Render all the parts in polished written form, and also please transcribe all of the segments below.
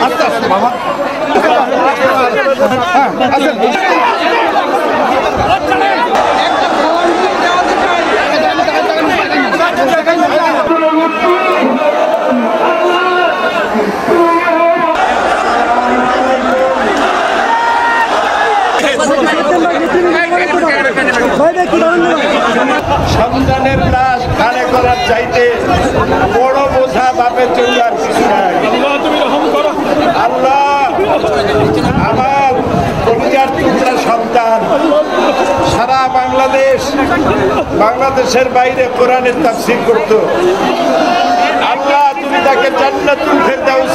আস্তে আস্তে বাবা। সন্তানের লাশ ধারে করার চাইতে বড় বোঝা বাপের জন্য আর কিছু নাই। আল্লাহ আমার কলিজার টুকরা সন্তান সারা বাংলাদেশের বাইরে কোরআনের তাফসীর করত। আল্লাহ তুমি তাকে জান্নাতুল ফেরদাউস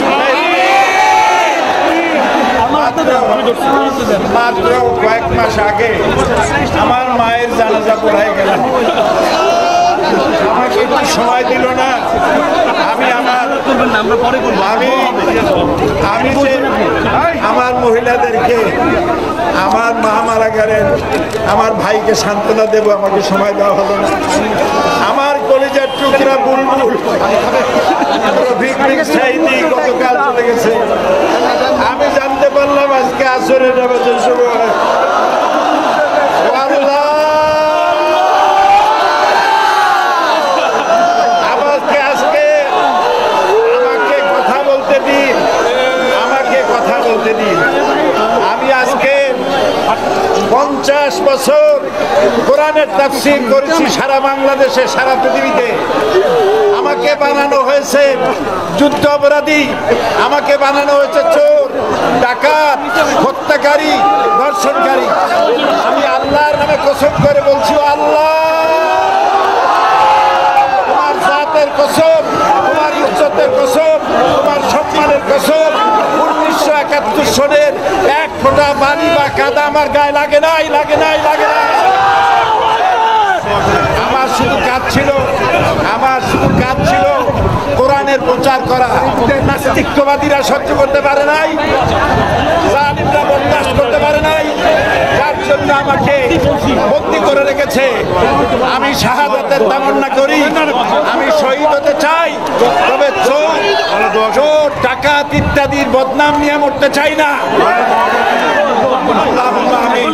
মাত্র কয়েক মাস আগে আমার মায়ের জানাজা পড়ায় গেলাম। আমাকে একটু সময় দিল না। আমার মহিলাদেরকে আমার মা মারা গেলেন, আমার ভাইকে সান্ত্বনা দেব, আমাকে সময় দেওয়া হলো না। আমার কলিজার টুকরা বুলবুল গতকাল চলে গেছে। আমি জানতে পারলাম আজকে আসরের নামাজের সময়। আমি আজকে 50 বছর কোরআনের তাফসীর করেছি সারা বাংলাদেশে, সারা পৃথিবীতে। আমাকে বানানো হয়েছে যুদ্ধ অপরাধী, আমাকে বানানো হয়েছে চোর, ডাকাত, হত্যাকারী, ধর্ষণকারী। আমি আল্লাহর নামে কসম করে বলছি, আল্লাহ তোমার জাতের কসম, তোমার ইজ্জতের কসম, তোমার সম্মানের কসম, 1971 সনের এক ফোঁটা পানি বা কাদা আমার গায়ে লাগে নাই। আমার শুধু কাজ ছিল কোরআনের প্রচার করা। নাস্তিকবাদীরা সহ্য করতে পারে নাই, জালিমরা বরদাস্ত করতে পারে নাই, যার জন্য আমাকে বন্দী করে রেখেছে। আমি শাহাদাতের তামান্না করি, আমি শহীদ হতে চাই, তবে চোর ডাকাত ইত্যাদির বদনাম নিয়ে মরতে চাই না। আমিন।